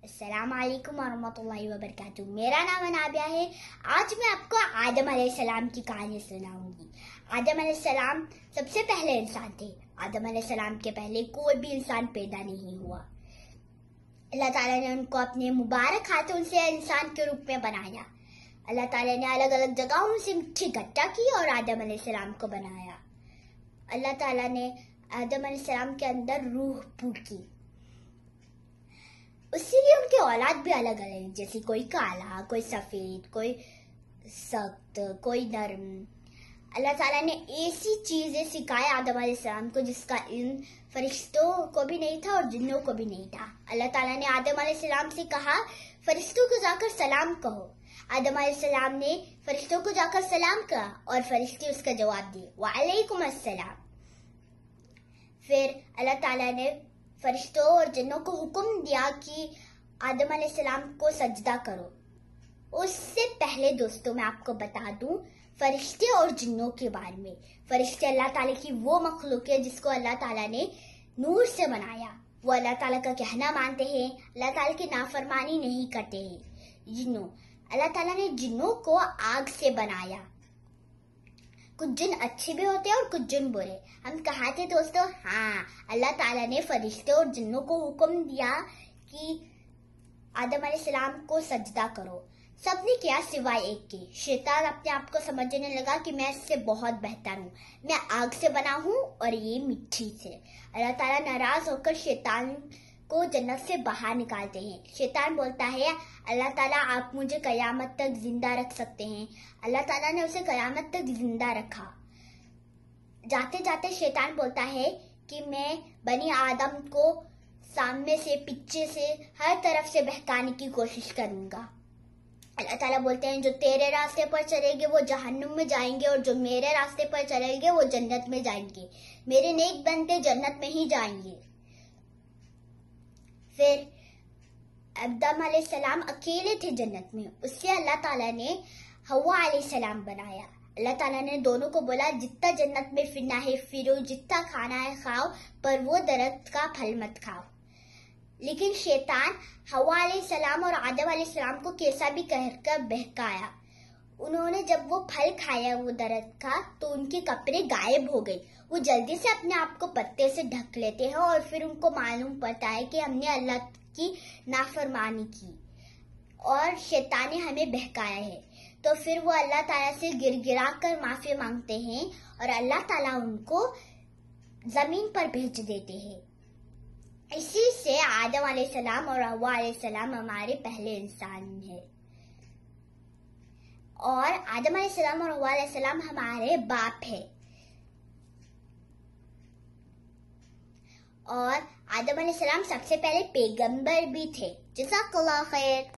अस्सलाम वालेकुम वरहमतुल्लाहि वबरकातुहू। मेरा नाम अनाबिया है। आज मैं आपको आदम अलैहिस्सलाम की कहानी सुनाऊंगी। आदम अलैहिस्सलाम सबसे पहले इंसान थे। आदम अलैहिस्सलाम के पहले कोई भी इंसान पैदा नहीं हुआ। अल्लाह ताला ने उनको अपने मुबारक हाथों से इंसान के रूप में बनाया। अल्लाह ताला ने अलग अलग जगहों से मिट्टी इकट्ठा की और आदम अलैहिस्सलाम को बनाया। अल्लाह ताला ने आदम अलैहिस्सलाम के अंदर रूह फूंकी। उसीलिए उनकी औलाद भी अलग अलग, जैसे कोई काला, कोई सफेद, कोई सख्त, कोई नरम। अल्लाह ताला ने ऐसी चीजें सिखाए आदम अलैहिस्सलाम को जिसका इल्म फरिश्तों को भी नहीं था और जिन्नों को भी नहीं था। अल्लाह ताला ने आदम अलैहिस्सलाम से कहा, फरिश्तों को जाकर सलाम कहो। आदम अलैहिस्सलाम ने फरिश्तों को जाकर सलाम कहा और फरिश्ते उसका जवाब दिए, वालेकुम अस्सलाम। फिर अल्लाह ताला ने फरिश्तों और जिन्नों को हुक्म दिया कि आदम अलैहिस्सलाम को सजदा करो। उससे पहले दोस्तों मैं आपको बता दूं फरिश्ते और जिन्नों के बारे में। फरिश्ते अल्लाह ताला की वो मखलूक है जिसको अल्लाह ताला ने नूर से बनाया। वो अल्लाह ताला का कहना मानते हैं, अल्लाह ताला की नाफरमानी नहीं करते हैं। जिन्नों, अल्लाह ताला ने जिन्नों को आग से बनाया। कुछ जिन अच्छे भी होते हैं और कुछ जिन बुरे। हम कहा थे दोस्तों, हाँ, अल्लाह ताला ने फरिश्ते और जिन्नों को हुक्म दिया कि आदम अलैहिस्सलाम को सजदा करो। सबने किया सिवाय एक के। शैतान अपने आप को समझने लगा कि मैं इससे बहुत बेहतर हूँ, मैं आग से बना हूँ और ये मिट्टी से। अल्लाह ताला नाराज होकर शैतान को जन्नत से बाहर निकालते हैं। शैतान बोलता है, अल्लाह ताला आप मुझे कयामत तक जिंदा रख सकते हैं। अल्लाह ताला ने उसे कयामत तक जिंदा रखा। जाते जाते शैतान बोलता है कि मैं बनी आदम को सामने से, पीछे से, हर तरफ से बहकाने की कोशिश करूंगा। अल्लाह ताला बोलते हैं, जो तेरे रास्ते पर चलेंगे वो जहन्नुम में जाएंगे और जो मेरे रास्ते पर चलेंगे वो जन्नत में जाएंगे। मेरे नेक बंदे जन्नत में ही जाएंगे। फिर आदम अलैहिस्सलाम अकेले थे जन्नत में। उससे अल्लाह ताला ने हव्वा अलैहिस्सलाम बनाया। अल्लाह ताला ने दोनों को बोला, जितना जन्नत में फिरना है फिरो, जितना खाना है खाओ, पर वो दरख्त का फल मत खाओ। लेकिन शैतान हव्वा अलैहिस्सलाम और आदम अलैहिस्सलाम को कैसा भी कहकर बहकाया। उन्होंने जब वो फल खाया वो दरख्त का, तो उनके कपड़े गायब हो गए। वो जल्दी से अपने आप को पत्ते से ढक लेते हैं और फिर उनको मालूम पड़ता है कि हमने अल्लाह की नाफरमानी की और शैतान ने हमें बहकाया है। तो फिर वो अल्लाह ताला से गिड़गिड़ा कर माफी मांगते हैं और अल्लाह ताला उनको जमीन पर भेज देते हैं। इसी से आदम अलैहिस्सलाम और हव्वा अलैहिस्सलाम हमारे पहले इंसान हैं और आदम अलैहिस्सलाम और हव्वा अलैहिस्सलाम हमारे बाप है। और आदम अलैहिस्सलाम सबसे पहले पैगंबर भी थे। जज़ाकल्लाह खैर।